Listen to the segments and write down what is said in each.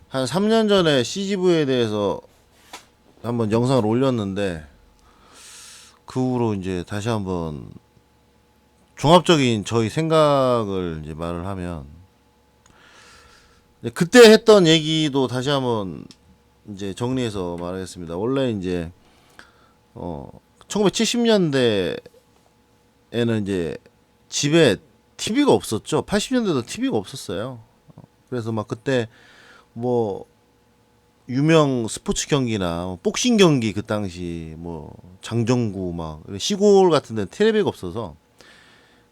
한 3년 전에 CGV에 대해서 한번 영상을 올렸는데 그 후로 이제 다시 한번 종합적인 저희 생각을 이제 말을 하면 그때 했던 얘기도 다시 한번 이제 정리해서 말하겠습니다. 원래 이제 1970년대에는 이제 집에 TV가 없었죠. 80년대도 TV가 없었어요. 그래서 막 그때 뭐 유명 스포츠 경기나 복싱 경기 그 당시 뭐 장정구 막 시골 같은 데 텔레비가 없어서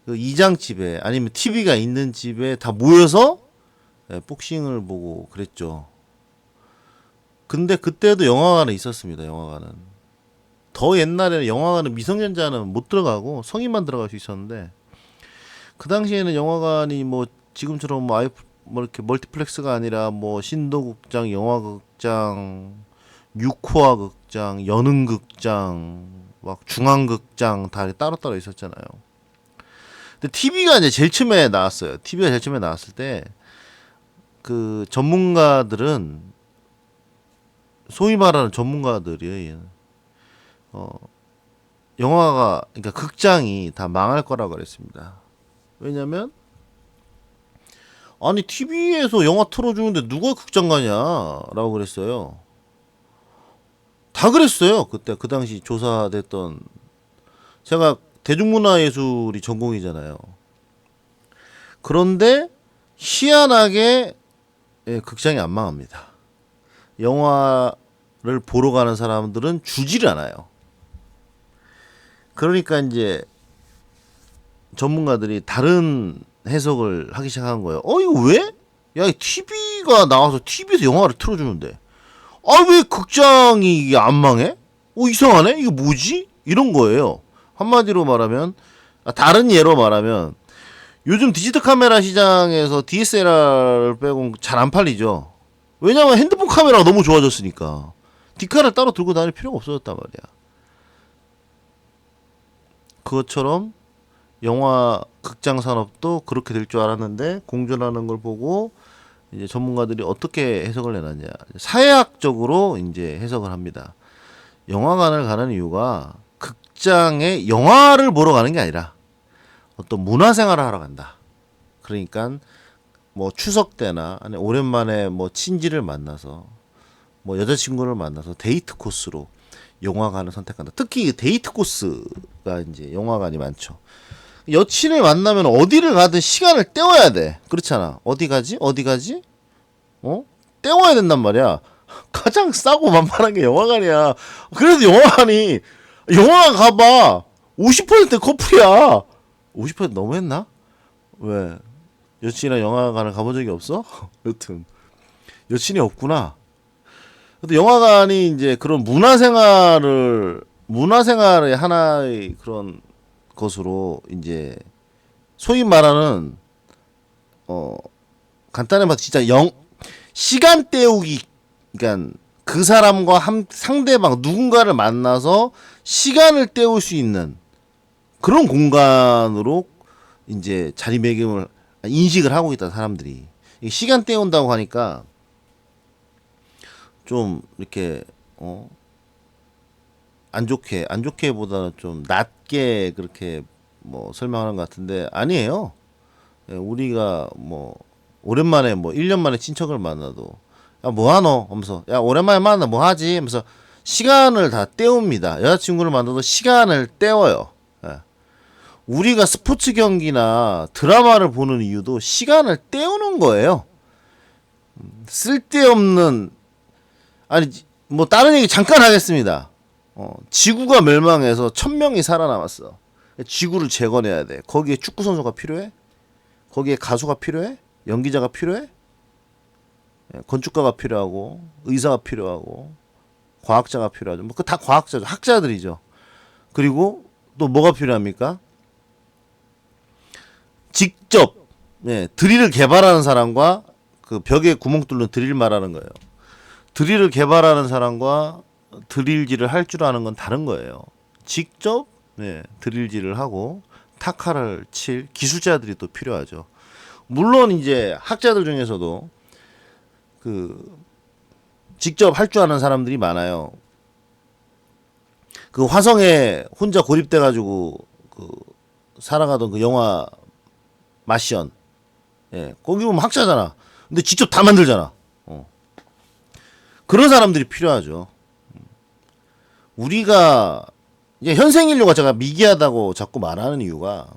그 이장집에 아니면 TV가 있는 집에 다 모여서 복싱을 보고 그랬죠. 근데 그때도 영화관은 있었습니다. 영화관은 더 옛날에는 영화관은 미성년자는 못 들어가고 성인만 들어갈 수 있었는데 그 당시에는 영화관이 뭐 지금처럼 뭐 이렇게 멀티플렉스가 아니라 뭐 신도극장, 영화극장, 6호화 극장, 연흥극장, 막 중앙극장 다 따로따로 있었잖아요. 근데 TV가 이제 제일 처음에 나왔어요. TV가 제일 처음에 나왔을 때 그 전문가들은 소위 말하는 전문가들이 영화가 그러니까 극장이 다 망할 거라고 그랬습니다. 왜냐면 아니 TV에서 영화 틀어주는데 누가 극장 가냐라고 그랬어요. 다 그랬어요. 그때 그 당시 조사됐던 제가 대중문화예술이 전공이잖아요. 그런데 희한하게 극장이 안 망합니다. 영화를 보러 가는 사람들은 주지를 않아요. 그러니까 이제 전문가들이 다른 해석을 하기 시작한 거예요. 이거 왜? 야, TV가 나와서 TV에서 영화를 틀어주는데. 왜 극장이 이게 안 망해? 이상하네? 이거 뭐지? 이런 거예요. 한마디로 말하면, 다른 예로 말하면, 요즘 디지털 카메라 시장에서 DSLR 빼고는 잘 안 팔리죠. 왜냐면 핸드폰 카메라가 너무 좋아졌으니까. 디카를 따로 들고 다닐 필요가 없어졌단 말이야. 그것처럼 영화 극장 산업도 그렇게 될 줄 알았는데 공존하는 걸 보고 이제 전문가들이 어떻게 해석을 내놨냐. 사회학적으로 이제 해석을 합니다. 영화관을 가는 이유가 극장에 영화를 보러 가는 게 아니라 어떤 문화생활을 하러 간다. 그러니까 뭐 추석 때나 아니 오랜만에 뭐 친지를 만나서 뭐 여자친구를 만나서 데이트 코스로 영화관을 선택한다. 특히 데이트 코스가 이제 영화관이 많죠. 여친을 만나면 어디를 가든 시간을 때워야 돼. 그렇잖아. 어디 가지? 어디 가지? 때워야 된단 말이야. 가장 싸고 만만한 게 영화관이야. 그래도 영화관 가봐. 50% 커플이야. 50% 너무했나? 왜? 여친이랑 영화관을 가본 적이 없어? 여튼 여친이 없구나. 근데 영화관이 이제 그런 문화생활의 하나의 그런 것으로 이제 소위 말하는 간단히 말해서 진짜 시간 때우기, 그러니까 그 사람과 상대방 누군가를 만나서 시간을 때울 수 있는 그런 공간으로 이제 자리매김을 인식을 하고 있다 사람들이. 시간 때운다고 하니까 좀 이렇게 안 좋게보다는 좀 낮게 그렇게 뭐 설명하는 것 같은데 아니에요. 우리가 뭐 오랜만에 뭐 1년 만에 친척을 만나도 야 뭐하노 하면서 야 오랜만에 만나 뭐하지 하면서 시간을 다 때웁니다. 여자친구를 만나도 시간을 때워요. 우리가 스포츠 경기나 드라마를 보는 이유도 시간을 때우는 거예요. 쓸데없는 아니 뭐 다른 얘기 잠깐 하겠습니다. 지구가 멸망해서 1000명이 살아남았어. 지구를 재건해야 돼. 거기에 축구 선수가 필요해? 거기에 가수가 필요해? 연기자가 필요해? 건축가가 필요하고 의사가 필요하고 과학자가 필요하죠. 뭐 그 다 과학자죠. 학자들이죠. 그리고 또 뭐가 필요합니까? 직접 드릴을 개발하는 사람과 그 벽에 구멍 뚫는 드릴 말하는 거예요. 드릴을 개발하는 사람과 드릴질을 할 줄 아는 건 다른 거예요. 직접 드릴질을 하고 타카를 칠 기술자들이 또 필요하죠. 물론 이제 학자들 중에서도 그 직접 할 줄 아는 사람들이 많아요. 그 화성에 혼자 고립돼 가지고 그 살아가던 그 영화 마션. 예. 거기 보면 학자잖아. 근데 직접 다 만들잖아. 그런 사람들이 필요하죠. 우리가 이제 현생 인류가 제가 미개하다고 자꾸 말하는 이유가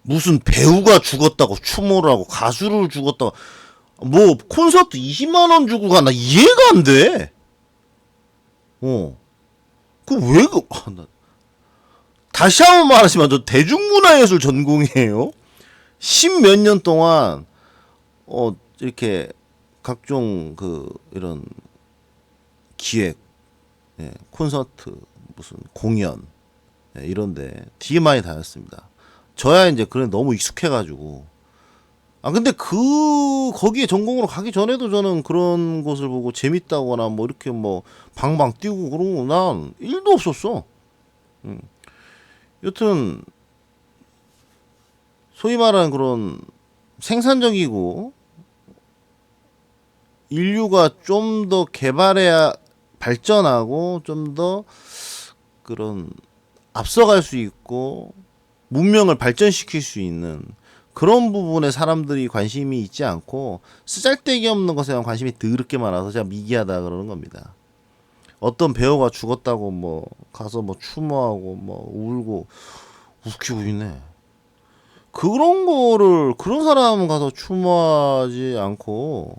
무슨 배우가 죽었다고 추모를 하고 가수를 죽었다고 뭐 콘서트 20만 원 주고 가 나 이해가 안 돼. 다시 한번 말하지만 저 대중문화예술 전공이에요. 십몇 년 동안 이렇게 각종 그 이런 기획, 예, 콘서트, 무슨 공연, 예, 이런데 되게 많이 다녔습니다. 저야 이제 그래 너무 익숙해가지고. 근데 거기에 전공으로 가기 전에도 저는 그런 곳을 보고 재밌다거나 뭐 이렇게 뭐 방방 뛰고 그런 거 난 일도 없었어. 여튼 소위 말하는 그런 생산적이고 인류가 좀 더 개발해야 발전하고 좀 더 그런 앞서갈 수 있고 문명을 발전시킬 수 있는 그런 부분에 사람들이 관심이 있지 않고 쓰잘데기 없는 것에만 관심이 더럽게 많아서 제가 미개하다 그러는 겁니다. 어떤 배우가 죽었다고 뭐 가서 뭐 추모하고 뭐 울고 웃기고 있네. 그런 사람 가서 추모하지 않고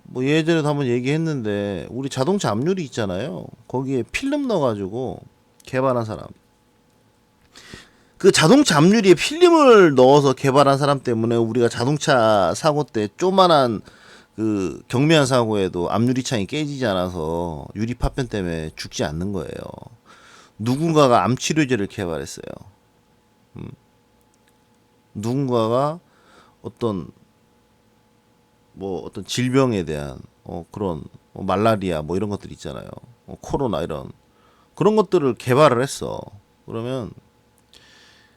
뭐 예전에도 한번 얘기했는데 우리 자동차 압률이 있잖아요. 거기에 필름 넣어가지고 개발한 사람. 그 자동차 압류리에 필름을 넣어서 개발한 사람 때문에 우리가 자동차 사고 때 조만한 그 경미한 사고에도 압유리창이 깨지지 않아서 유리 파편 때문에 죽지 않는 거예요. 누군가가 암 치료제를 개발했어요. 누군가가 어떤 질병에 대한 그런 말라리아 뭐 이런 것들 있잖아요. 코로나 이런 그런 것들을 개발을 했어. 그러면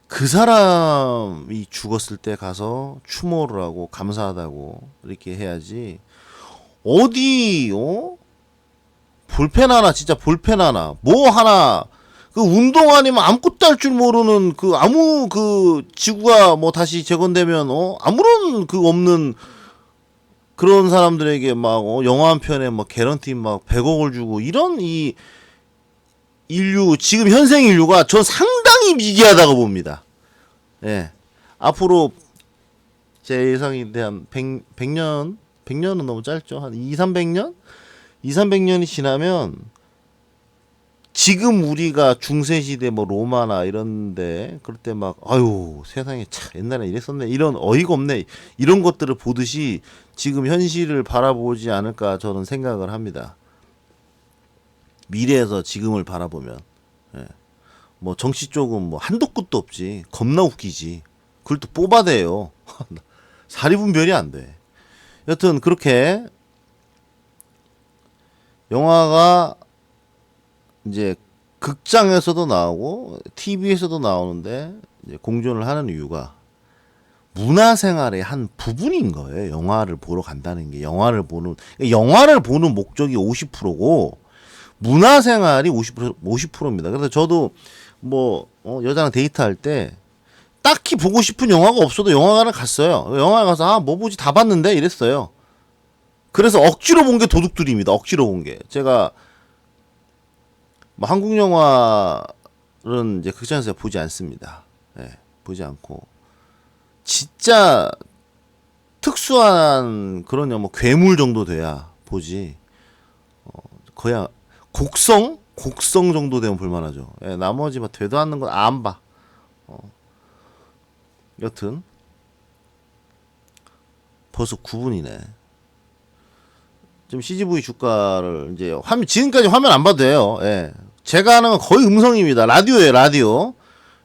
그 사람이 죽었을 때 가서 추모를 하고 감사하다고 이렇게 해야지. 어디 볼펜 하나 진짜 볼펜 하나 뭐 하나 그 운동 아니면 아무것도 할 줄 모르는 그 아무 그 지구가 뭐 다시 재건되면 아무런 그 없는 그런 사람들에게 막 영화 한 편에 막 개런티 막 100억을 주고 이런 이 인류 지금 현생 인류가 전 상당히 미개하다고 봅니다. 예. 앞으로 제 예상이 대한 100년 100년은 너무 짧죠. 한 2, 300년? 2, 300년이 지나면 지금 우리가 중세시대 뭐 로마나 이런데 그럴 때 막 아유 세상에 참 옛날에 이랬었네 이런 어이가 없네 이런 것들을 보듯이 지금 현실을 바라보지 않을까 저는 생각을 합니다. 미래에서 지금을 바라보면 예. 뭐 정치 쪽은 뭐 한도 끝도 없지 겁나 웃기지 그걸 또 뽑아대요. 사리분별이 안 돼. 여튼 그렇게 영화가 이제 극장에서도 나오고 TV에서도 나오는데 이제 공존을 하는 이유가 문화생활의 한 부분인 거예요. 영화를 보러 간다는 게 영화를 보는 목적이 50%고 문화생활이 50%입니다. 그래서 저도 뭐 여자랑 데이트할 때 딱히 보고 싶은 영화가 없어도 영화관을 갔어요. 영화관 가서 뭐 보지 다 봤는데 이랬어요. 그래서 억지로 본 게 도둑들입니다. 억지로 본 게. 제가 뭐 한국 영화는 이제 극장에서 보지 않습니다. 예, 보지 않고 진짜 특수한 그런 영화, 뭐 괴물 정도 돼야 보지. 거야 곡성 정도 되면 볼만하죠. 예, 나머지 막 되도 않는 건 안 봐. 여튼 벌써 9분이네. 지금 CGV 주가를 이제 지금까지 화면 안 봐도 돼요. 예. 제가 하는 건 거의 음성입니다. 라디오예요, 라디오.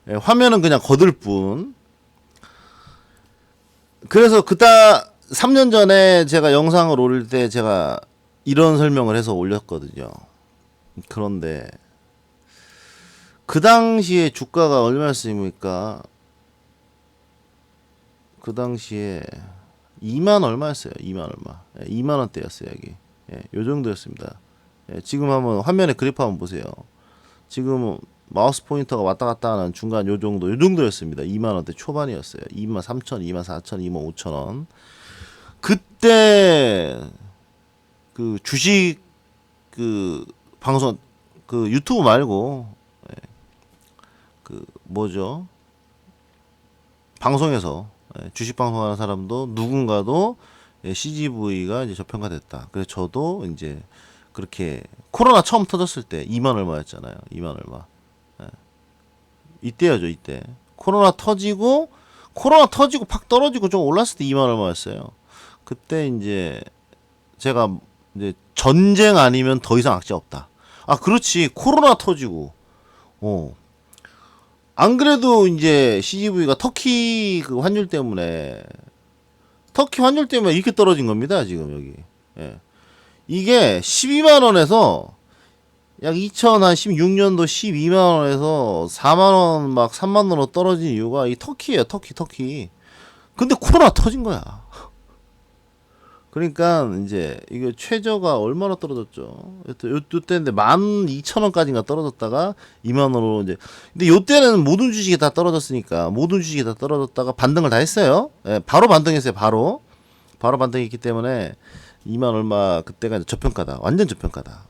예, 화면은 그냥 거들 뿐. 그래서 3년 전에 제가 영상을 올릴 때 제가 이런 설명을 해서 올렸거든요. 그런데 그 당시에 주가가 얼마였습니까? 그 당시에 2만 얼마였어요. 2만 얼마. 예, 2만 원대였어요, 여기. 예, 요 정도였습니다. 예, 지금 한번 화면에 그래프 한번 보세요. 지금 마우스 포인터가 왔다 갔다 하는 중간 요 정도였습니다. 2만 원대 초반이었어요. 2만 3천, 2만 4천, 2만 5천 원. 그때 그 주식 그 방송 그 유튜브 말고 예, 그 뭐죠? 방송에서 예, 주식 방송하는 사람도 누군가도 예, CGV가 이제 저평가됐다. 그래서 저도 이제 그렇게 코로나 처음 터졌을 때 2만 얼마였잖아요. 2만 얼마. 예. 이때였죠, 이때. 코로나 터지고 팍 떨어지고 좀 올랐을 때 2만 얼마였어요. 그때 이제 제가 이제 전쟁 아니면 더 이상 악재 없다. 아, 그렇지. 코로나 터지고. 어. 안 그래도 이제 CGV가 터키 환율 때문에 이렇게 떨어진 겁니다, 지금 여기. 예. 이게 12만 원에서 약 2016년도 12만 원에서 4만 원 막 3만 원으로 떨어진 이유가 이 터키예요, 터키. 근데 코로나 터진 거야. 그러니까 이제 이게 최저가 얼마나 떨어졌죠? 요때인데 12,000원까지인가 떨어졌다가 2만 원으로 이제. 근데 요때는 모든 주식이 다 떨어졌으니까 모든 주식이 다 떨어졌다가 반등을 다 했어요. 예, 바로 반등했어요. 바로 반등했기 때문에 2만 얼마 그때가 이제 저평가다. 완전 저평가다.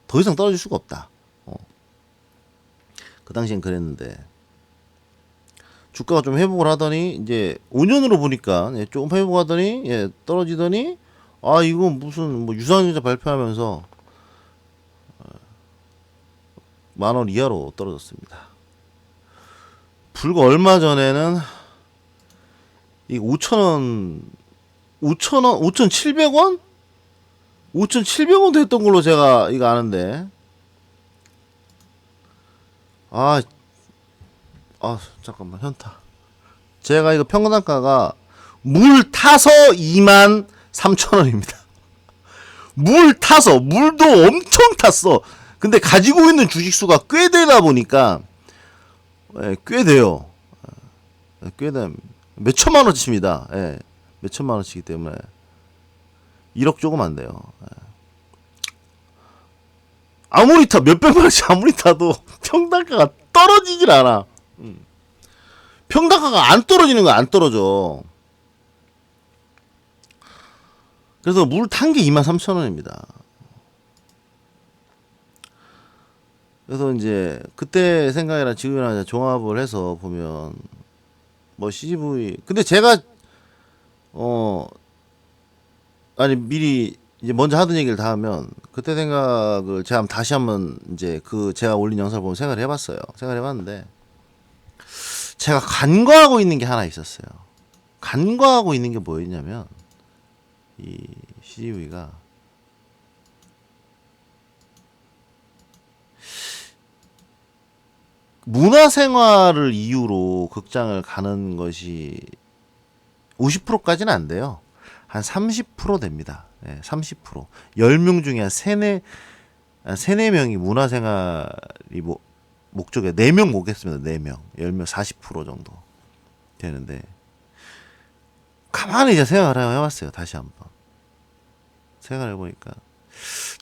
더 이상 떨어질 수가 없다. 그 당시엔 그랬는데 주가가 좀 회복을 하더니 이제 5년으로 보니까 예, 조금 회복하더니 예, 떨어지더니 아 이건 무슨 뭐 유상증자 발표하면서 10,000원 이하로 떨어졌습니다. 불과 얼마 전에는 이 5,000원 5,700원 5,700원도 했던 걸로 제가 이거 아는데 아 잠깐만 현타. 제가 이거 평단가가 물 타서 23,000원입니다. 물 타서 물도 엄청 탔어. 근데 가지고 있는 주식수가 꽤 되다 보니까 예, 꽤 돼요. 예, 꽤 돼. 몇 천만 원치입니다. 예, 몇 천만 원치이기 때문에 1억 조금 안 돼요. 예. 아무리 타 몇백만 원씩 아무리 타도 평단가가 떨어지질 않아. 평단가가 안 떨어지는 거 안 떨어져. 그래서 물 탄 게 23,000원입니다. 그래서 이제 그때 생각이랑 지금이랑 종합을 해서 보면 뭐 CGV 근데 제가 아니 미리 이제 먼저 하던 얘기를 다 하면 그때 생각을 제가 다시 한번 이제 그 제가 올린 영상을 보면 생각을 해봤어요. 생각을 해봤는데 제가 간과하고 있는 게 하나 있었어요. 간과하고 있는 게 뭐였냐면 이 CGV가 문화생활을 이유로 극장을 가는 것이 50%까지는 안 돼요. 한 30% 됩니다. 네, 30%. 10명 중에 한 4-4명이 문화생활이 목적에 4명 오겠습니다. 4명. 10명 40% 정도 되는데 가만히 이제 생각을 해봤어요. 다시 한번. 생각을 해보니까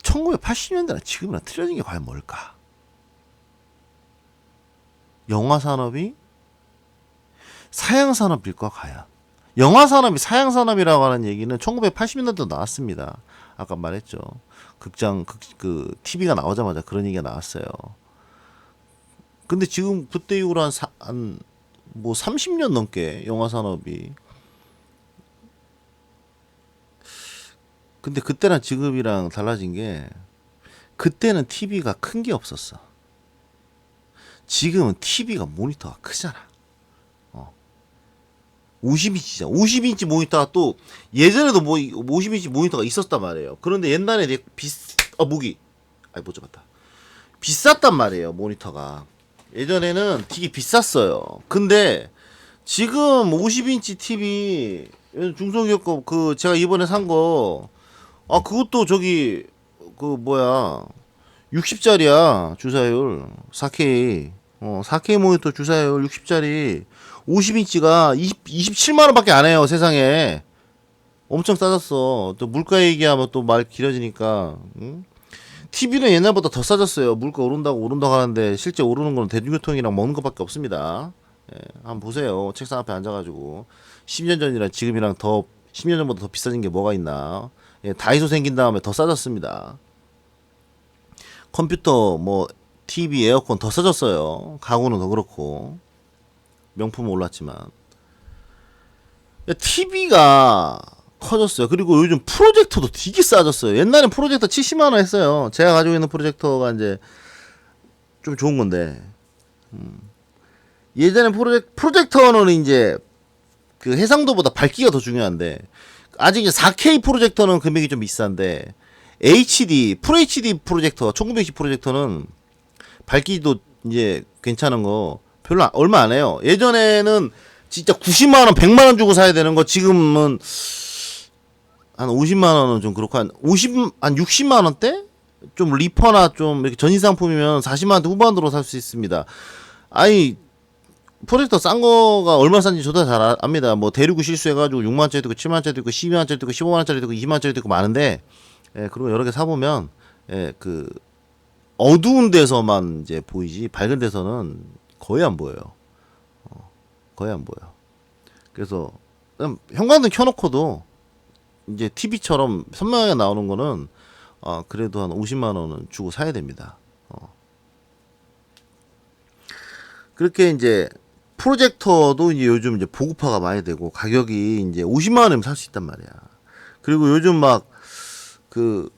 1980년대나 지금이랑 틀려진 게 과연 뭘까? 영화산업이 사양산업일까 과연? 영화산업이 사양산업이라고 하는 얘기는 1980년대도 나왔습니다. 아까 말했죠. 그 TV가 나오자마자 그런 얘기가 나왔어요. 근데 지금 그때 이후로 한 뭐 30년 넘게 영화산업이 근데 그때랑 지금이랑 달라진 게 그때는 TV가 큰 게 없었어. 지금은 TV가 모니터가 크잖아. 50인치잖아. 50인치 모니터가 또 예전에도 뭐 50인치 모니터가 있었단 말이에요. 그런데 옛날에 되게 무기. 못 잡았다. 비쌌단 말이에요. 모니터가. 예전에는 되게 비쌌어요. 근데 지금 50인치 TV 중소기업 그 제가 이번에 산 거 그것도 저기 그 뭐야 60짜리야 주사율 4K 4K 모니터 주사율 60짜리 50인치가 27만 원밖에 안 해요 세상에. 엄청 싸졌어. 또 물가 얘기하면 또 말 길어지니까. 응? TV는 옛날보다 더 싸졌어요. 물가 오른다고 하는데 실제 오르는 건 대중교통이랑 먹는 것밖에 없습니다. 예, 한번 보세요. 책상 앞에 앉아가지고 10년 전이랑 지금이랑 더 10년 전보다 더 비싸진 게 뭐가 있나. 예, 다이소 생긴 다음에 더 싸졌습니다. 컴퓨터 뭐 TV 에어컨 더 싸졌어요. 가구는 더 그렇고 명품은 올랐지만 TV가 커졌어요. 그리고 요즘 프로젝터도 되게 싸졌어요. 옛날엔 프로젝터 70만 원 했어요. 제가 가지고 있는 프로젝터가 이제 좀 좋은 건데 예전에 프로젝터는 이제 그 해상도보다 밝기가 더 중요한데 아직 이제 4K 프로젝터는 금액이 좀 비싼데 HD, FHD 프로젝터, 1920 프로젝터는 밝기도 이제 괜찮은 거 별로 얼마 안 해요. 예전에는 진짜 90만 원, 100만 원 주고 사야 되는 거 지금은 한 50만 원은 좀 그렇고 한 60만 원대? 좀 리퍼나 좀 이렇게 전시 상품이면 40만 원대 후반으로 살 수 있습니다. 아니 프로젝터 싼 거가 얼마 싼지 저도 잘 압니다. 뭐 대륙구 실수해가지고 6만 원짜리도 있고 7만 원짜리도 있고 12만 원짜리도 있고 15만 원짜리도 있고 20만 원짜리도 있고 많은데 예, 그리고 여러 개 사보면 예, 그 어두운 데서만 이제 보이지 밝은 데서는 거의 안 보여요. 거의 안 보여. 그래서 형광등 켜놓고도 이제 TV처럼 선명하게 나오는 거는 그래도 한 50만 원은 주고 사야 됩니다. 그렇게 이제 프로젝터도 이제 요즘 이제 보급화가 많이 되고 가격이 이제 50만 원이면 살 수 있단 말이야. 그리고 요즘 막 그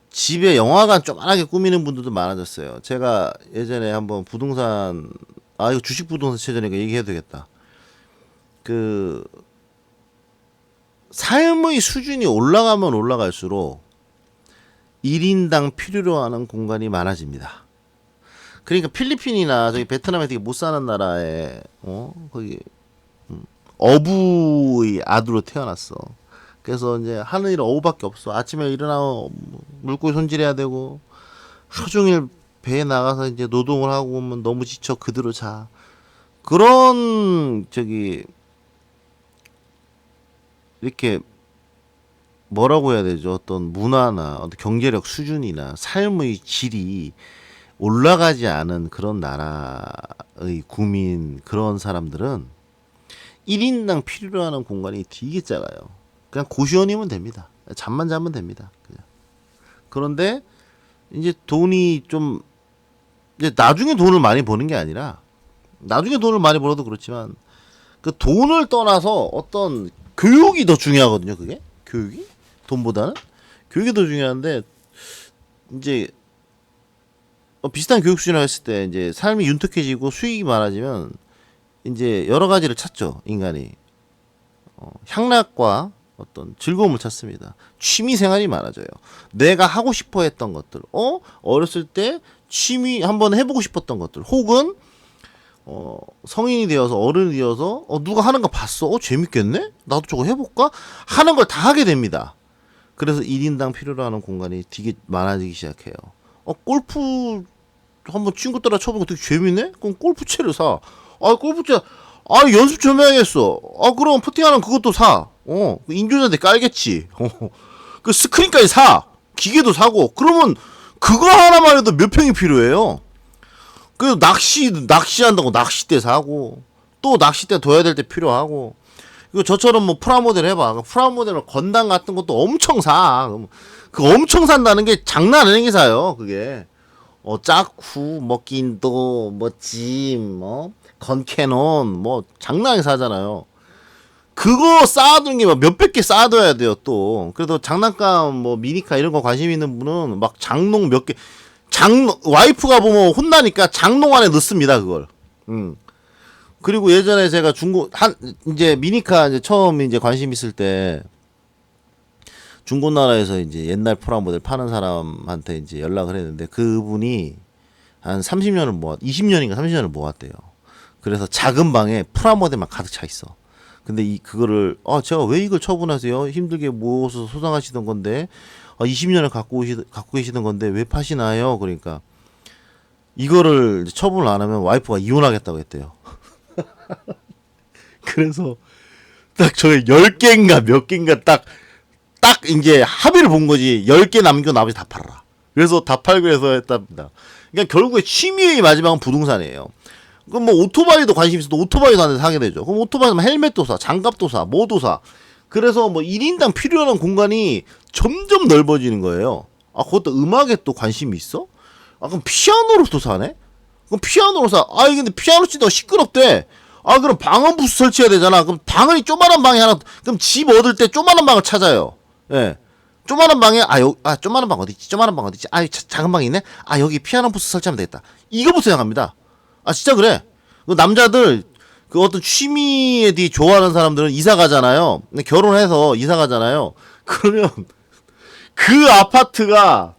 집에 영화관 조그만하게 꾸미는 분들도 많아졌어요. 제가 예전에 한번 부동산 이거 주식 부동산 최전이니까 얘기해도 되겠다. 그 삶의 수준이 올라가면 올라갈수록 1인당 필요로 하는 공간이 많아집니다. 그러니까 필리핀이나 저기 베트남에 되게 못 사는 나라에 거기 어부의 아들로 태어났어. 그래서 이제 하는 일은 어부밖에 없어. 아침에 일어나면 물고기 손질해야 되고 하루 종일 배에 나가서 이제 노동을 하고 오면 너무 지쳐 그대로 자. 그런 저기 이렇게 뭐라고 해야 되죠? 어떤 문화나 어떤 경제력 수준이나 삶의 질이 올라가지 않은 그런 나라의 국민 그런 사람들은 1인당 필요로 하는 공간이 되게 작아요. 그냥 고시원이면 됩니다. 잠만 자면 됩니다. 그냥. 그런데 이제 돈이 좀 이제 나중에 돈을 많이 버는 게 아니라 나중에 돈을 많이 벌어도 그렇지만 그 돈을 떠나서 어떤 교육이 더 중요하거든요. 그게 교육이 돈보다는 교육이 더 중요한데 이제 비슷한 교육 수준을 했을 때 이제 삶이 윤택해지고 수익이 많아지면 이제 여러 가지를 찾죠. 인간이 향락과 어떤 즐거움을 찾습니다. 취미 생활이 많아져요. 내가 하고 싶어 했던 것들, 어렸을 때 취미 한번 해보고 싶었던 것들, 혹은 성인이 되어서 어른이 되어서 누가 하는 거 봤어, 재밌겠네, 나도 저거 해볼까 하는 걸 다 하게 됩니다. 그래서 1인당 필요로 하는 공간이 되게 많아지기 시작해요. 골프 한번 친구 따라 쳐보고 되게 재밌네? 그럼 골프채를 사. 골프채 연습 좀 해야겠어. 그럼 퍼팅하는 그것도 사. 인조잔디 깔겠지. 그 스크린까지 사. 기계도 사고. 그러면 그거 하나만 해도 몇 평이 필요해요. 그 낚시한다고 낚싯대 사고, 또 낚싯대 둬야 될 때 필요하고. 이거 저처럼 뭐 프라모델 해봐. 프라모델 건담 같은 것도 엄청 사. 그 엄청 산다는 게 장난 아닌 게 사요. 그게 짜쿠, 뭐 긴도, 뭐 짐, 건캐논, 뭐 장난하게 사잖아요. 그거 쌓아두는 게 막 몇백 개 쌓아둬야 돼요. 또 그래도 장난감 뭐 미니카 이런 거 관심 있는 분은 막 장롱 몇 개, 와이프가 보면 혼나니까 장롱 안에 넣습니다. 그걸. 그리고 예전에 제가 이제 미니카 이제 처음 이제 관심 있을 때 중고나라에서 이제 옛날 프라모델 파는 사람한테 이제 연락을 했는데 그분이 한 20년인가 30년을 모았대요. 그래서 작은 방에 프라모델만 가득 차 있어. 근데 그거를 제가 왜 이걸 처분하세요? 힘들게 모아서 소장하시던 건데 20년을 갖고 계시던 건데 왜 파시나요? 그러니까 이거를 처분을 안 하면 와이프가 이혼하겠다고 했대요. 그래서 딱 저게 10개인가 몇 개인가 딱 이제 합의를 본 거지. 10개 남겨 나머지 다 팔아라. 그래서 다 팔고 해서 했답니다. 그러니까 결국에 취미의 마지막은 부동산이에요. 그럼 뭐 오토바이도 관심 있어도 오토바이도 한 대 사게 되죠. 그럼 오토바이는 헬멧도 사, 장갑도 사, 뭐도 사. 그래서 뭐 1인당 필요한 공간이 점점 넓어지는 거예요. 아, 그것도 음악에 또 관심이 있어? 아, 그럼 피아노로 또 사네? 그럼 피아노로 사. 아, 근데 피아노 치다가 시끄럽대. 아, 그럼 방음 부스 설치해야 되잖아. 그럼 방을 조만한 방에 하나, 그럼 집 얻을 때 조만한 방을 찾아요. 예. 조만한 방에, 조만한 방 어디있지? 조만한 방 어디있지? 작은 방이 있네? 아, 여기 피아노 부스 설치하면 되겠다. 이거부터 생각합니다. 아, 진짜 그래. 그 남자들, 그 어떤 취미에 대해 좋아하는 사람들은 이사 가잖아요. 결혼해서 이사 가잖아요. 그러면 그 아파트가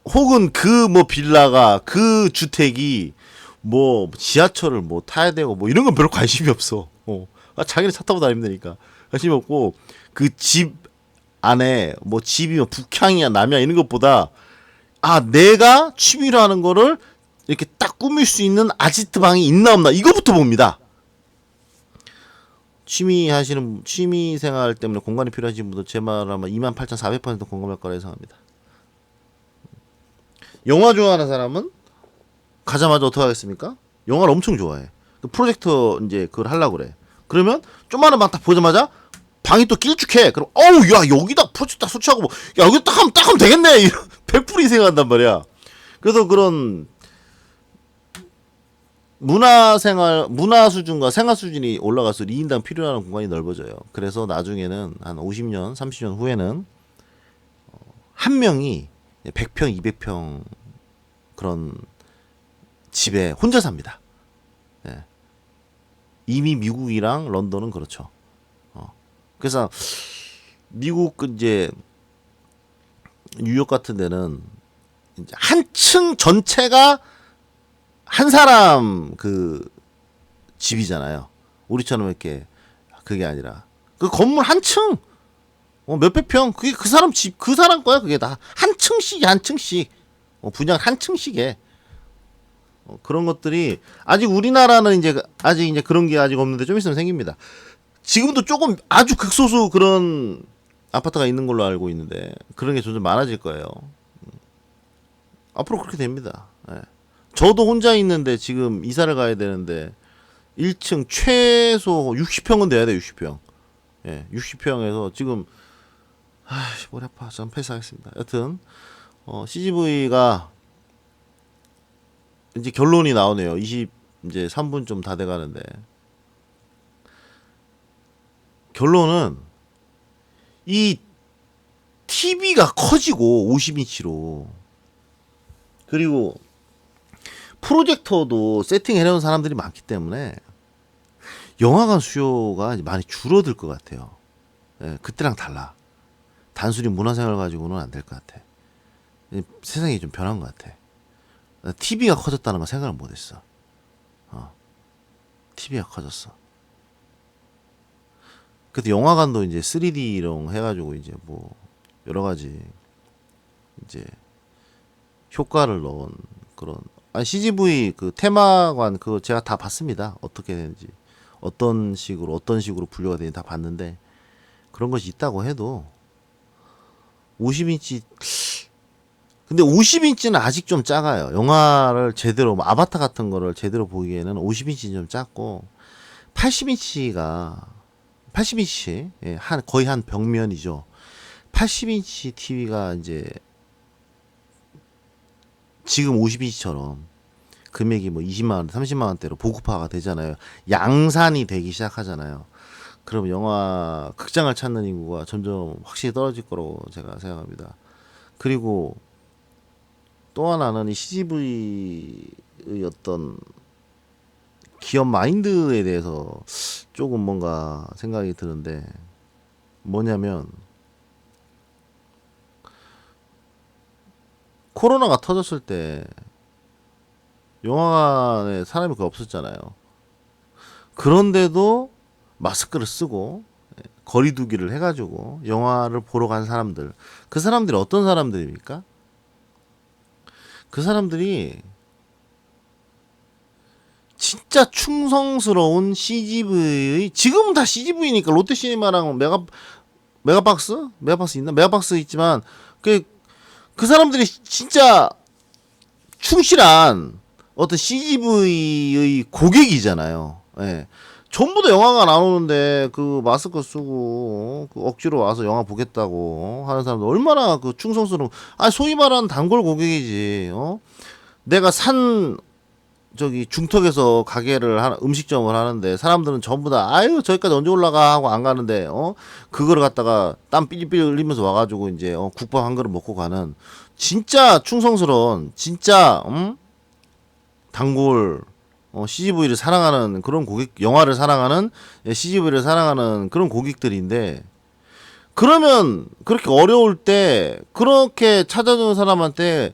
혹은 그 뭐 빌라가 그 주택이 뭐 지하철을 뭐 타야 되고 뭐 이런 건 별로 관심이 없어. 자기는 차 타고 다니면 되니까 관심이 없고 그 집 안에 뭐 집이 뭐 북향이야 남이야 이런 것보다 내가 취미로 하는 거를 이렇게 딱 꾸밀 수 있는 아지트 방이 있나 없나 이거부터 봅니다. 취미 생활 때문에 공간이 필요하신 분들 제 말 아마 28,400% 공감할 거라 예상합니다. 영화 좋아하는 사람은 가자마자 어떻게 하겠습니까? 영화를 엄청 좋아해. 그 프로젝터 이제 그걸 하려고 그래. 그러면 조그마한 방 딱 보자마자 방이 또 길쭉해. 그럼 야 여기다 프로젝터 딱 설치하고 뭐, 야 여기 딱 하면 되겠네. 이런 100% 생각한단 말이야. 그래서 그런 문화 수준과 생활 수준이 올라가서 2인당 필요한 공간이 넓어져요. 그래서 나중에는 한 50년, 30년 후에는 한 명이 100평, 200평 그런 집에 혼자 삽니다. 예. 이미 미국이랑 런던은 그렇죠. 그래서 미국 이제 뉴욕 같은 데는 이제 한 층 전체가 한 사람 그 집이잖아요. 우리처럼 이렇게 그게 아니라 그 건물 한 층, 몇백 평 그게 그 사람 집 그 사람 거야. 그게 다 한 층씩 분양 한 층씩에 그런 것들이 아직 우리나라는 이제 아직 이제 그런 게 아직 없는데 좀 있으면 생깁니다. 지금도 조금 아주 극소수 그런 아파트가 있는 걸로 알고 있는데 그런 게 점점 많아질 거예요. 앞으로 그렇게 됩니다. 예. 저도 혼자 있는데 지금 이사를 가야 되는데 1층 최소 60평은 돼야 돼. 60평. 예, 60평에서 지금 머리 아파. 전 패스하겠습니다. 여튼 CGV가 이제 결론이 나오네요. 이제 3분 좀 다 돼가는데 결론은 이 TV가 커지고 50인치로 그리고 프로젝터도 세팅해놓은 사람들이 많기 때문에 영화관 수요가 많이 줄어들 것 같아요. 예, 그때랑 달라. 단순히 문화생활 가지고는 안 될 것 같아. 세상이 좀 변한 것 같아. TV가 커졌다는 거 생각을 못했어. TV가 커졌어. 그래도 영화관도 이제 3D로 해가지고 이제 뭐 여러 가지 이제 효과를 넣은 그런 CGV 그 테마관 그거 제가 다 봤습니다. 어떻게 되는지 어떤 식으로 분류가 되는지 다 봤는데 그런 것이 있다고 해도 50인치 근데 50인치는 아직 좀 작아요. 영화를 제대로 아바타 같은 거를 제대로 보기에는 50인치 좀 작고 80인치 예, 거의 한 벽면이죠. 80인치 TV가 이제 지금 50인치처럼 금액이 뭐 20만 원, 30만 원대로 보급화가 되잖아요. 양산이 되기 시작하잖아요. 그럼 영화 극장을 찾는 인구가 점점 확실히 떨어질 거라고 제가 생각합니다. 그리고 또 하나는 이 CGV의 어떤 기업 마인드에 대해서 조금 뭔가 생각이 드는데 뭐냐면 코로나가 터졌을 때 영화관에 사람이 거의 없었잖아요. 그런데도 마스크를 쓰고 거리두기를 해가지고 영화를 보러 간 사람들, 그 사람들이 어떤 사람들입니까? 그 사람들이 진짜 충성스러운 CGV, 지금은 다 CGV니까 롯데시네마랑 메가박스 있나? 메가박스 있지만 그 사람들이 진짜 충실한 어떤 CGV의 고객이잖아요. 예. 전부 다 영화가 나오는데 그 마스크 쓰고 그 억지로 와서 영화 보겠다고 하는 사람들 얼마나 그 충성스러운, 아 소위 말하는 단골 고객이지. 내가 산 저기 중턱에서 가게를 음식점을 하는데 사람들은 전부 다 아유 저기까지 언제 올라가 하고 안 가는데 그거를 갖다가 땀 삐리삐리 흘리면서 와가지고 이제 국밥 한 그릇 먹고 가는 진짜 충성스러운 진짜 단골 CGV를 사랑하는 그런 고객, 영화를 사랑하는 CGV를 사랑하는 그런 고객들인데, 그러면 그렇게 어려울 때 그렇게 찾아주는 사람한테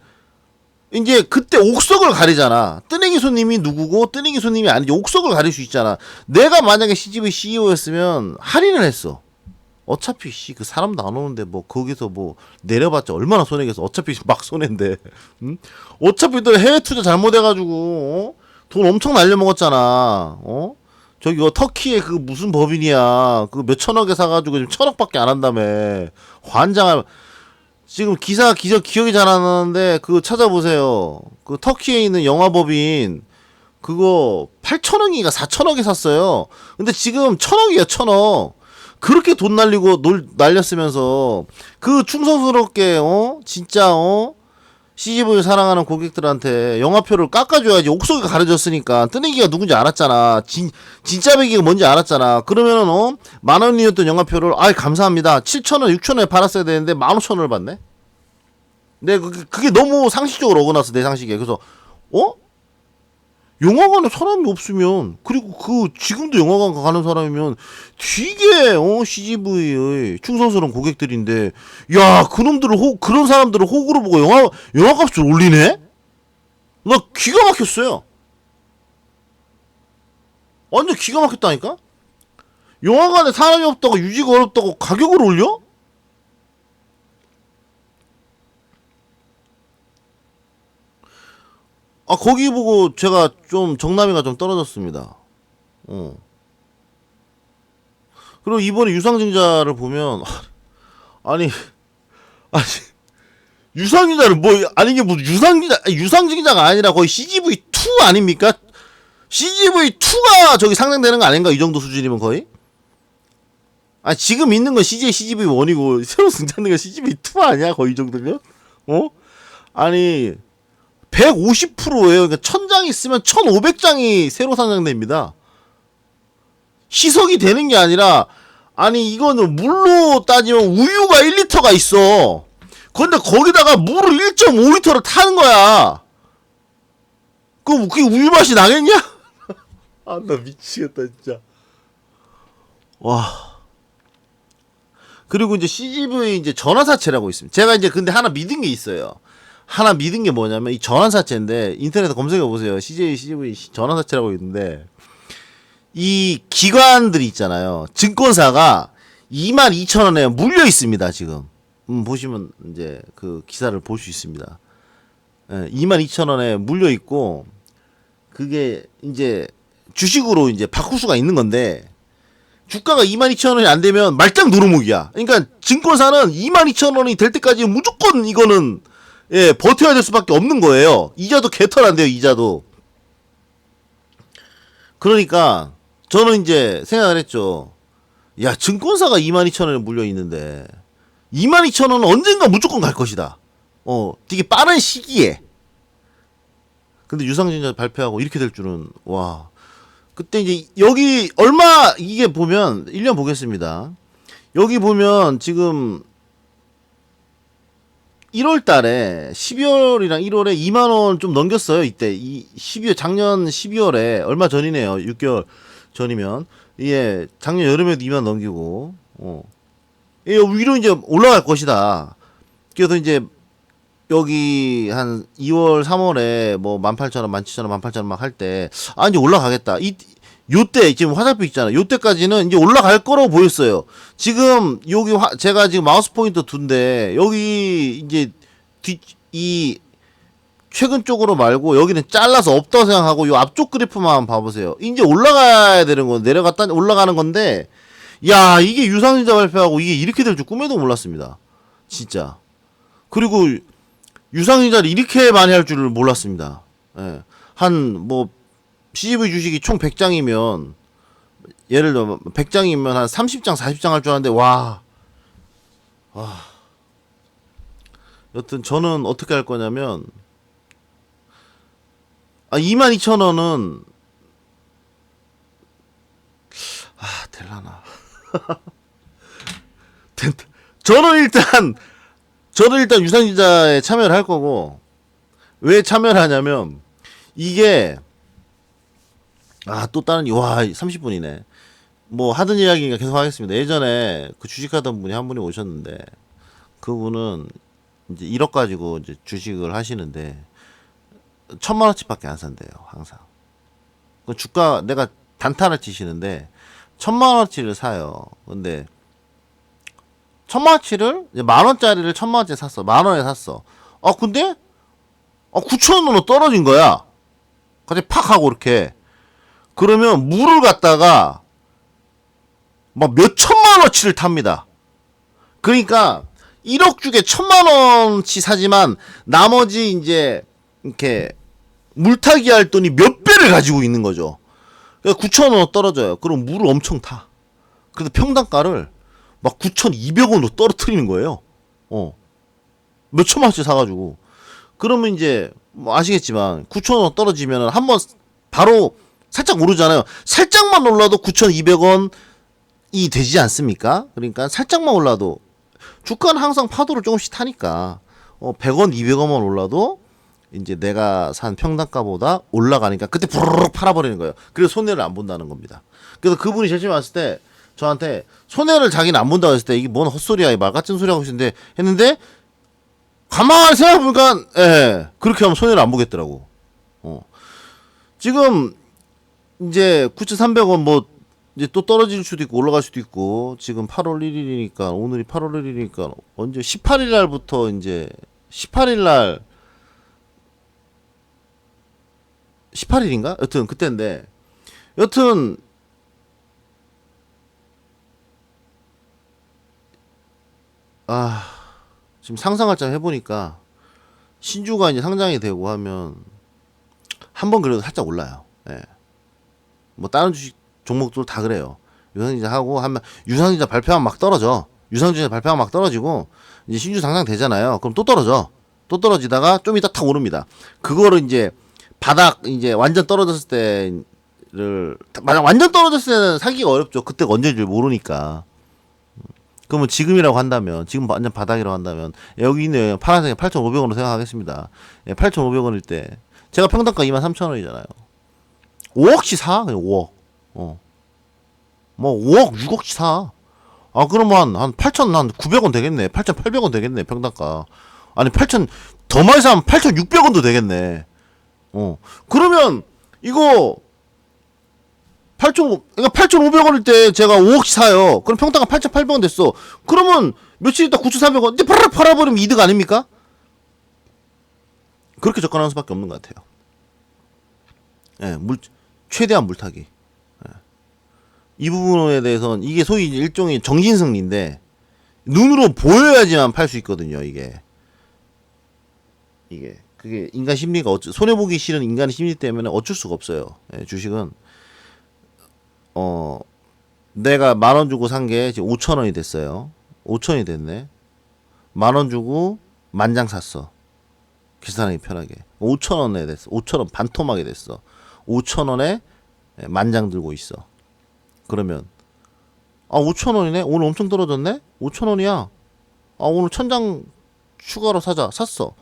이제 그때 옥석을 가리잖아. 뜨내기 손님이 누구고 뜨내기 손님이 아닌지 옥석을 가릴 수 있잖아. 내가 만약에 CGV CEO였으면 할인을 했어. 어차피 그 사람도 안 오는데 뭐 거기서 뭐 내려봤자 얼마나 손해겠어. 어차피 막 손해인데. 응? 어차피 또 해외 투자 잘못해가지고 돈 엄청 날려먹었잖아. 저기 터키에 그 무슨 법인이야. 그 몇 천억에 사가지고 지금 천억밖에 안 한다며. 환장할. 지금 기억이 잘 안 나는데 그거 찾아보세요. 그 터키에 있는 영화법인 그거 8천억인가 4천억에 샀어요. 근데 지금 천억이야, 천억. 그렇게 돈 날렸으면서 그 충성스럽게 진짜 CGV를 사랑하는 고객들한테 영화표를 깎아줘야지. 옥석이가 가려졌으니까 뜨내기가 누군지 알았잖아. 진짜 배기가 뭔지 알았잖아. 그러면은 10,000원이었던 영화표를 아이 감사합니다 7,000원 6,000원에 팔았어야 되는데 15,000원을 받네. 네, 그게 너무 상식적으로 어긋났어, 내 상식에. 그래서 영화관에 사람이 없으면, 그리고 지금도 영화관 가는 사람이면 되게 CGV의 충성스러운 고객들인데, 야 그놈들을 그런 사람들을 호구로 보고 영화값을 올리네? 나 기가 막혔어요. 완전 기가 막혔다니까. 영화관에 사람이 없다고, 유지가 어렵다고 가격을 올려? 아, 거기 보고 제가 좀 정남이가 좀 떨어졌습니다. 그리고 이번에 유상증자를 보면 아니 아니 유상증자를 뭐 아니 이게 뭐 유상증자가 아니라 거의 CGV2 아닙니까? CGV2가 저기 상장되는 거 아닌가? 이 정도 수준이면 거의? 아, 지금 있는 건 CGV1이고 새로 등장하는 건 CGV2 아니야? 거의 이 정도면? 아니 150%예요. 그러니까 1000장 있으면 1500장이 새로 상장됩니다. 희석이 되는 게 아니라, 아니 이거는 물로 따지면 우유가 1리터가 있어. 근데 거기다가 물을 1.5리터를 타는 거야. 그게 우유 맛이 나겠냐? 아, 나 미치겠다 진짜. 와. 그리고 이제 CGV 이제 전환사채라고 있습니다. 제가 이제 근데 하나 믿은 게 있어요. 하나 믿은 게 뭐냐면 이 전환사채인데, 인터넷에 검색해 보세요. CGV 전환사채라고 있는데, 이 기관들이 있잖아요. 증권사가 22,000원에 물려 있습니다, 지금. 보시면 이제 그 기사를 볼 수 있습니다. 22,000원에 물려 있고, 그게 이제 주식으로 이제 바꿀 수가 있는 건데, 주가가 22,000원이 안 되면 말짱 노루묵이야. 그러니까 증권사는 22,000원이 될 때까지 무조건 이거는 버텨야 될 수밖에 없는 거예요. 이자도 개털 안 돼요, 이자도. 그러니까 저는 이제 생각을 했죠. 야, 증권사가 22,000원에 물려 있는데 22,000원은 언젠가 무조건 갈 것이다. 되게 빠른 시기에. 근데 유상증자 발표하고 이렇게 될 줄은, 와. 그때 이제 여기 얼마, 이게 보면 1년 보겠습니다. 여기 보면 지금 1월 달에 12월이랑 1월에 2만 원 좀 넘겼어요. 이때 12월, 작년 12월에 얼마 전이네요. 6개월 전이면. 예, 작년 여름에도 2만 넘기고. 예, 위로 이제 올라갈 것이다. 그래서 이제 여기 한 2월, 3월에 뭐 18,000원, 17,000원, 18,000원 막 할 때, 아, 이제 올라가겠다. 요때 지금 화살표 있잖아. 요때까지는 이제 올라갈 거라고 보였어요. 지금 여기 제가 지금 마우스 포인터 둔데, 여기 이제 이 최근 쪽으로 말고 여기는 잘라서 없다고 생각하고 요 앞쪽 그래프만 한번 봐보세요. 이제 올라가야 되는 건 내려갔다 올라가는 건데 야 이게 유상증자 발표하고 이게 이렇게 될 줄 꿈에도 몰랐습니다. 진짜. 그리고 유상증자를 이렇게 많이 할 줄을 몰랐습니다. 예. 한 뭐 CGV 주식이 총 100장이면 예를 들어 100장이면 한 30장 40장 할 줄 알았는데 와. 여튼 저는 어떻게 할 거냐면 22,000원은 될라나. 저는 일단 유상증자에 참여를 할 거고 왜 참여를 하냐면 이게 또 다른 와 30분이네. 뭐 하던 이야기가 계속 하겠습니다. 예전에 그 주식하던 분이 한 분이 오셨는데 그분은 이제 1억 가지고 이제 주식을 하시는데 1,000만원치밖에 안 산대요. 항상. 그 주가 내가 단타를 치시는데 1,000만원치를 사요. 근데 1,000만원치를 만원짜리를 1,000만원짜리 샀어. 만원에 샀어. 근데 9,000원으로 떨어진 거야. 갑자기 팍 하고 이렇게. 그러면 물을 갖다가 막 몇천만원치를 탑니다. 그러니까 1억 주게 1,000만원치 사지만 나머지 이제 이렇게 물타기 할 돈이 몇 배를 가지고 있는 거죠. 그러니까 9,000원 떨어져요. 그럼 물을 엄청 타. 그래서 평당가를 막 9,200원으로 떨어뜨리는 거예요. 몇천만원치 사가지고. 그러면 이제 뭐 아시겠지만 9,000원 떨어지면 한번 바로 살짝 오르잖아요. 살짝만 올라도 9,200원이 되지 않습니까? 그러니까 살짝만 올라도 주가는 항상 파도를 조금씩 타니까 100원, 200원만 올라도 이제 내가 산 평당가보다 올라가니까 그때 부르륵 팔아버리는 거예요. 그래서 손해를 안 본다는 겁니다. 그래서 그분이 제일 처음에 왔을 때 저한테 손해를 자기는 안 본다고 했을 때 이게 뭔 헛소리야, 이 말 같은 소리 하고 있는데 했는데 가만히 생각해보니까 그렇게 하면 손해를 안 보겠더라고. 지금 이제 9,300원 뭐 이제 또 떨어질 수도 있고 올라갈 수도 있고 지금 8월 1일이니까 오늘이 8월 1일이니까 언제 18일 날부터 이제 18일 날 18일인가? 여튼 그때인데 여튼 지금 상상할 점 해보니까 신주가 이제 상장이 되고 하면 한번 그래도 살짝 올라요. 뭐 다른 주식 종목들 다 그래요. 유상증자 하고 하면 유상증자 발표하면 막 떨어져. 유상증자 발표하면 막 떨어지고 이제 신주 상장 되잖아요. 그럼 또 떨어져. 또 떨어지다가 좀 이따 탁 오릅니다. 그거를 이제 바닥 이제 완전 떨어졌을 때를 만약 완전 떨어졌을 때는 사기가 어렵죠. 그때가 언제인지 모르니까. 그러면 지금이라고 한다면 지금 완전 바닥이라고 한다면 여기 있는 파란색에 8,500원으로 생각하겠습니다. 8,500원일 때 제가 평당가 23,000원이잖아요. 5억치 사. 그냥 5억. 뭐 5억, 6억치 사. 그러면 한 8,900원 되겠네. 8,800원 되겠네. 평당가. 아니 8,000 더 많이 사면 8,600원도 되겠네. 그러면 이거 8,500원일 때 제가 5억치 사요. 그럼 평당가 8,800원 됐어. 그러면 며칠 있다 9,400원. 근데 팔아버리면 이득 아닙니까? 그렇게 접근하는 수밖에 없는 것 같아요. 최대한 물타기. 이 부분에 대해서는 이게 소위 일종의 정신승리인데 눈으로 보여야지만 팔 수 있거든요. 이게 그게 인간 심리가 손해보기 싫은 인간의 심리 때문에 어쩔 수가 없어요. 주식은 내가 10,000원 주고 산 게 지금 5,000원이 됐어요. 5,000원이 됐네. 10,000원 주고 만장 샀어. 계산하기 편하게 5,000원에 됐어. 5,000원 반토막이 됐어. 5,000원에 만장 들고 있어. 그러면 5,000원이네. 오늘 엄청 떨어졌네. 5,000원이야. 오늘 1,000장 추가로 사자. 샀어.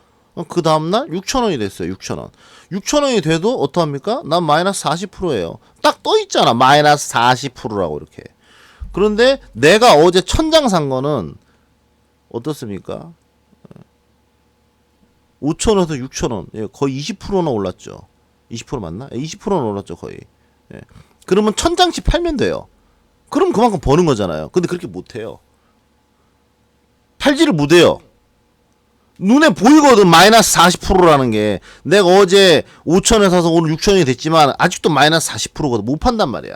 그 다음날 6,000원이 됐어요. 6,000원. 6,000원이 돼도 어떡합니까? 난 마이너스 40%예요. 딱 떠있잖아. 마이너스 40%라고 이렇게. 그런데 내가 어제 1,000장 산 거는 어떻습니까? 5,000원에서 6,000원. 거의 20%나 올랐죠. 20% 맞나? 20%나 올랐죠. 거의. 그러면 1,000장치 팔면 돼요. 그럼 그만큼 버는 거잖아요. 근데 그렇게 못해요. 팔지를 못해요. 눈에 보이거든. 마이너스 40%라는 게. 내가 어제 5천에 사서 오늘 6천이 됐지만 아직도 마이너스 40%거든. 못 판단 말이야.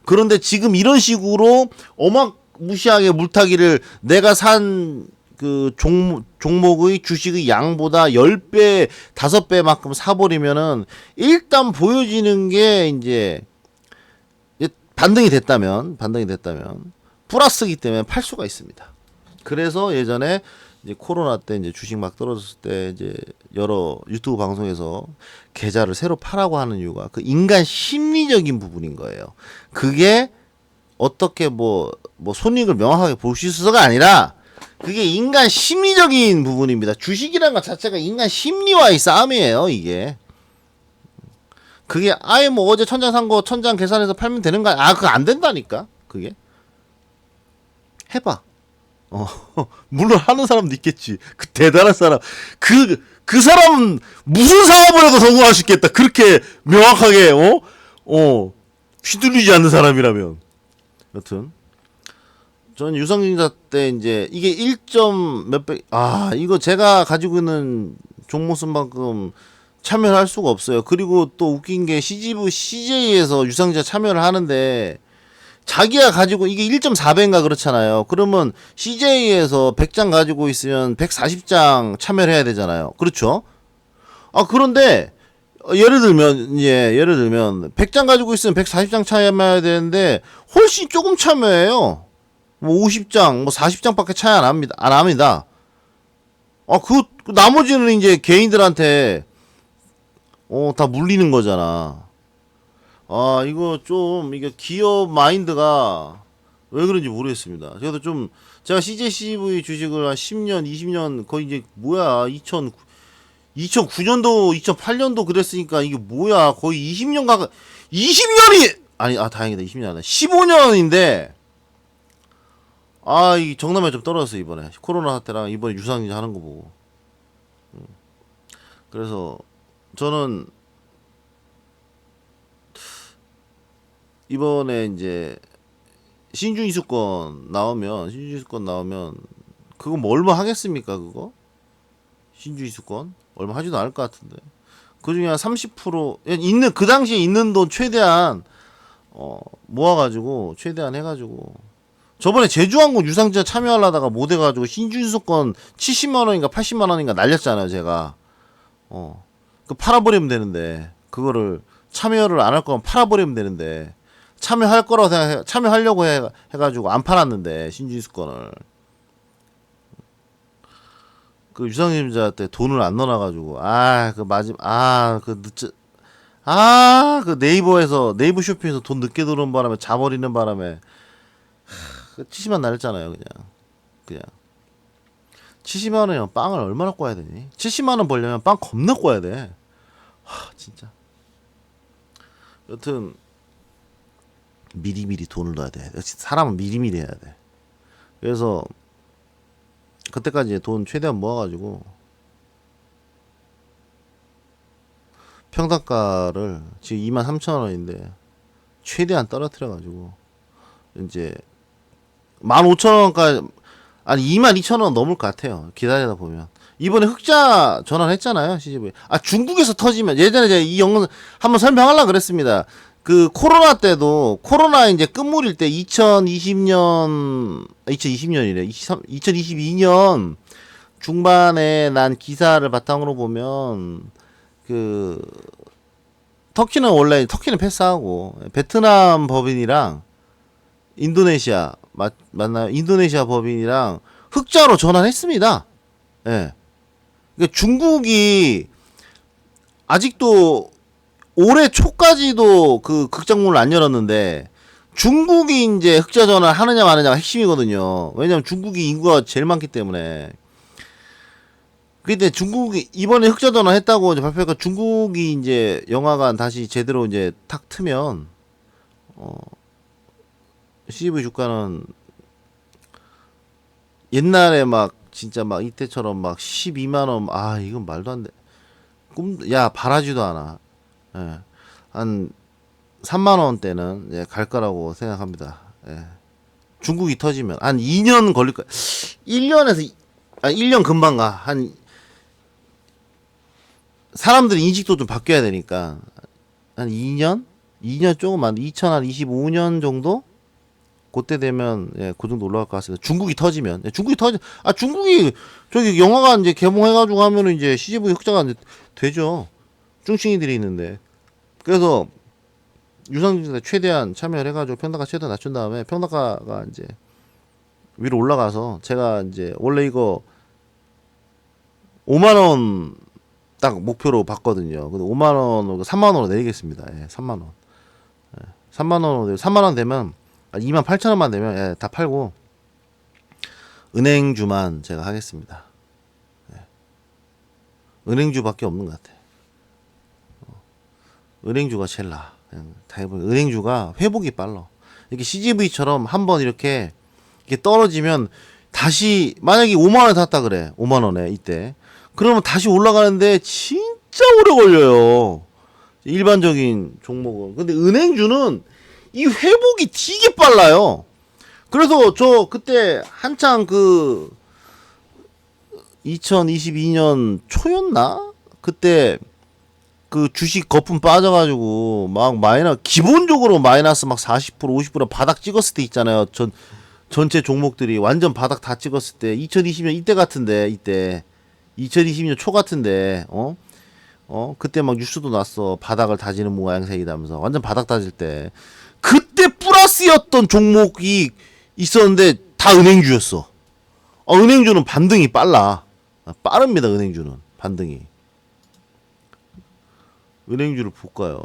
그런데 지금 이런 식으로 어마무시하게 물타기를 내가 산 그 종목의 주식의 양보다 10배, 5배만큼 사버리면은 일단 보여지는 게 이제 반등이 됐다면 플러스이기 때문에 팔 수가 있습니다. 그래서 예전에 이제 코로나 때 이제 주식 막 떨어졌을 때 이제 여러 유튜브 방송에서 계좌를 새로 파라고 하는 이유가 그 인간 심리적인 부분인 거예요. 그게 어떻게 뭐 손익을 명확하게 볼 수 있어서가 아니라 그게 인간 심리적인 부분입니다. 주식이라는 것 자체가 인간 심리와의 싸움이에요, 이게. 그게 아예 뭐 어제 천장 산 거 천장 계산해서 팔면 되는 거 아니야? 그거 안 된다니까. 그게. 해봐. 물론 하는 사람도 있겠지. 그 대단한 사람. 그 사람은 무슨 사업을 해도 성공할 수 있겠다. 그렇게 명확하게, 휘둘리지 않는 사람이라면. 여튼. 전 유상증자 때 이제 이게 1점 몇백, 이거 제가 가지고 있는 종목 순만큼 참여를 할 수가 없어요. 그리고 또 웃긴 게 CJ에서 유상증자 참여를 하는데 자기가 가지고 이게 1.4배인가 그렇잖아요. 그러면 CJ에서 100장 가지고 있으면 140장 참여를 해야 되잖아요. 그렇죠? 그런데 예를 들면 100장 가지고 있으면 140장 참여해야 되는데 훨씬 조금 참여해요. 뭐 50장, 뭐 40장밖에 차이 안 합니다. 그 나머지는 이제 개인들한테 다 물리는 거잖아. 이거 좀 이게 기업 마인드가 왜 그런지 모르겠습니다. 저도 좀 제가 CJCV 주식을 한 10년, 20년 거의 이제 2009년도, 2008년도 그랬으니까 이게 뭐야? 거의 20년 20년이 다행이다. 20년 아니라 15년인데 이 정남에 좀 떨어졌어 이번에. 코로나 사태랑 이번에 유상증자 하는 거 보고. 그래서 저는 이번에 이제 신주이수권 나오면 그거 뭐 얼마 하겠습니까? 그거 신주이수권 얼마 하지도 않을 것 같은데. 그 중에 한 30% 있는 그 당시에 있는 돈 최대한 모아가지고 최대한 해가지고 저번에 제주항공 유상증자 참여하려다가 못 해가지고 신주이수권 70만 원인가 80만 원인가 날렸잖아요 제가. 그 팔아버리면 되는데 그거를 참여를 안 할 거면 팔아버리면 되는데. 참여할 거라고 참여하려고 해가지고 안 팔았는데, 신주이수권을. 그 유상증자 때 돈을 안 넣어놔가지고, 그 네이버 쇼핑에서 돈 늦게 들어오는 바람에, 자버리는 바람에, 70만 날렸잖아요, 그냥. 70만원이면 빵을 얼마나 꿔야 되니? 70만원 벌려면 빵 겁나 꿔야 돼. 진짜. 여튼, 미리미리 돈을 넣어야 돼. 역시 사람은 미리미리 해야 돼. 그래서 그때까지 돈 최대한 모아가지고 평당가를 지금 23,000원인데 최대한 떨어뜨려가지고 이제 15,000원까지 22,000원 넘을 것 같아요. 기다리다 보면. 이번에 흑자 전환했잖아요. CGV. 중국에서 터지면 예전에 제가 이 영상 한번 설명하려고 그랬습니다. 그 코로나 때도 코로나 이제 끝물일 때 2022년 중반에 난 기사를 바탕으로 보면 그 터키는 패스하고 베트남 법인이랑 인도네시아 맞나요? 인도네시아 법인이랑 흑자로 전환했습니다. 예. 그러니까 중국이 아직도 올해 초까지도 그 극장문을 안 열었는데 중국이 이제 흑자 전환 하느냐 마느냐가 핵심이거든요. 왜냐면 중국이 인구가 제일 많기 때문에. 근데 중국이 이번에 흑자 전환 했다고 이제 발표하니까 중국이 이제 영화관 다시 제대로 이제 탁 트면 CGV 주가는 옛날에 막 진짜 막 이때처럼 막 12만 원 이건 말도 안 돼. 바라지도 않아. 예. 한 3만 원대는 갈 거라고 생각합니다. 예. 중국이 터지면 한 2년 걸릴 거야. 1년 금방 가. 한 사람들이 인식도 좀 바뀌어야 되니까 한 2년? 2년 조금 안 2025년 정도? 그때 되면 예, 그 정도 올라갈 것 같습니다. 중국이 터지면 중국이 저기 영화가 이제 개봉해가지고 하면은 이제 CGV 흑자가 이제 되죠. 쭝싱이들이 있는데 그래서 유상증자 최대한 참여를 해가지고 평단가 최대한 낮춘 다음에 평단가가 이제 위로 올라가서 제가 이제 원래 이거 5만 원 딱 목표로 봤거든요. 근데 5만 원, 3만 원으로 내리겠습니다. 예, 3만 원. 3만 원, 3만 원 되면 2만 8천 원만 되면 예, 다 팔고 은행주만 제가 하겠습니다. 예. 은행주밖에 없는 것 같아. 은행주가 제일 나아. 그냥 다 해보니 은행주가 회복이 빨라. 이렇게 CGV처럼 한번 이렇게 떨어지면 다시 만약에 5만 원에 샀다 그래. 5만 원에 이때. 그러면 다시 올라가는데 진짜 오래 걸려요. 일반적인 종목은. 근데 은행주는 이 회복이 되게 빨라요. 그래서 저 그때 한창 그 2022년 초였나? 그때 그 주식 거품 빠져가지고 막 기본적으로 마이너스 막 40% 50% 바닥 찍었을 때 있잖아요. 전체 종목들이 완전 바닥 다 찍었을 때 2020년 이때 같은데 이때 2020년 초 같은데 그때 막 뉴스도 났어. 바닥을 다지는 모양새이다면서 완전 바닥 다질 때 그때 플러스였던 종목이 있었는데 다 은행주였어. 은행주는 반등이 빨라. 빠릅니다. 은행주는 반등이. 은행주를 볼까요?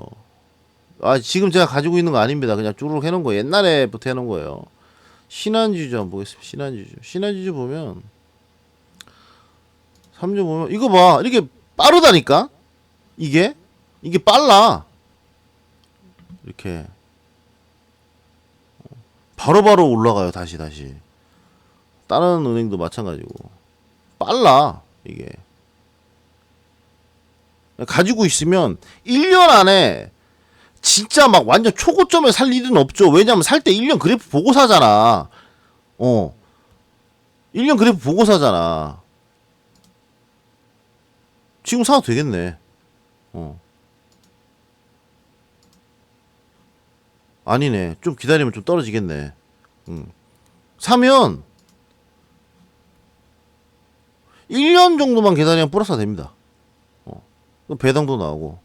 지금 제가 가지고 있는 거 아닙니다. 그냥 쭈르륵 해놓은 거 옛날에부터 해놓은 거예요. 신한지주 한번 보겠습니다. 신한지주 보면 3주 보면 이거 봐. 이렇게 빠르다니까. 이게 빨라. 이렇게 바로바로 올라가요. 다시. 다른 은행도 마찬가지고 빨라. 이게 가지고 있으면 1년 안에 진짜 막 완전 초고점에 살 일은 없죠. 왜냐면 살 때 1년 그래프 보고 사잖아. 1년 그래프 보고 사잖아. 지금 사도 되겠네. 아니네. 좀 기다리면 좀 떨어지겠네. 사면 1년 정도만 기다리면 플러스가 됩니다. 배당도 나오고.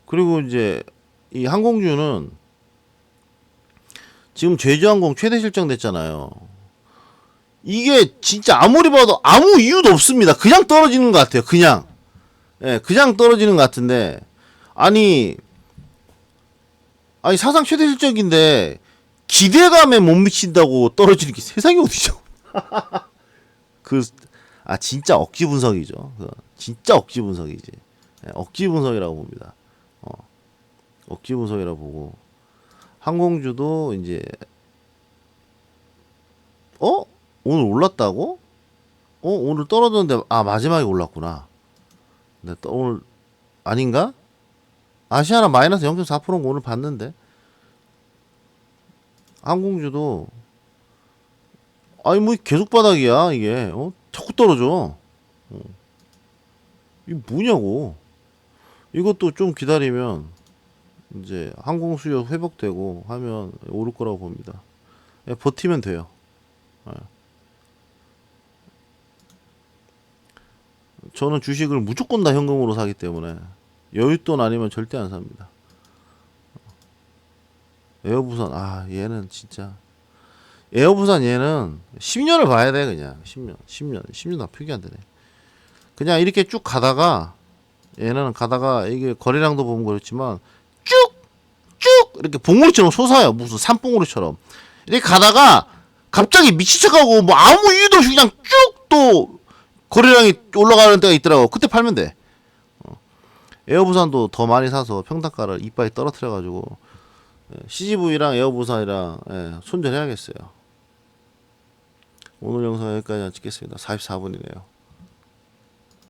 그리고 이제 이 항공주는 지금 제주항공 최대 실적 냈잖아요. 이게 진짜 아무리 봐도 아무 이유도 없습니다. 그냥 떨어지는 것 같아요. 그냥. 예, 그냥 떨어지는 것 같은데. 아니 사상 최대 실적인데 기대감에 못 미친다고 떨어지는 게 세상에 어디죠? 진짜 억지 분석이죠. 진짜 억지 분석이지. 예, 억지 분석이라고 봅니다. 억지 분석이라고 보고 항공주도 이제 오늘 올랐다고? 오늘 떨어졌는데 마지막에 올랐구나. 근데 오늘 아닌가? 아시아나 마이너스 0.4%인 거 오늘 봤는데 항공주도 뭐 계속 바닥이야 이게 자꾸 떨어져. 이게 뭐냐고. 이것도 좀 기다리면 이제 항공 수요 회복되고 하면 오를 거라고 봅니다. 버티면 돼요. 저는 주식을 무조건 다 현금으로 사기 때문에 여윳돈 아니면 절대 안 삽니다. 에어부산 얘는 진짜 에어부산 얘는 10년을 봐야 돼. 그냥 10년 다 표기 안 되네. 그냥 이렇게 쭉 가다가 얘는 가다가 이게 거래량도 보면 그렇지만 쭉 이렇게 봉우리처럼 솟아요. 무슨 산봉우리처럼 이렇게 가다가 갑자기 미친 척하고 뭐 아무 이유도 없이 그냥 쭉 또 거래량이 올라가는 때가 있더라고. 그때 팔면 돼. 에어부산도 더 많이 사서 평단가를 이빨이 떨어뜨려가지고 CGV랑 에어부산이랑 손절해야겠어요. 오늘 영상 여기까지 찍겠습니다. 44분이네요.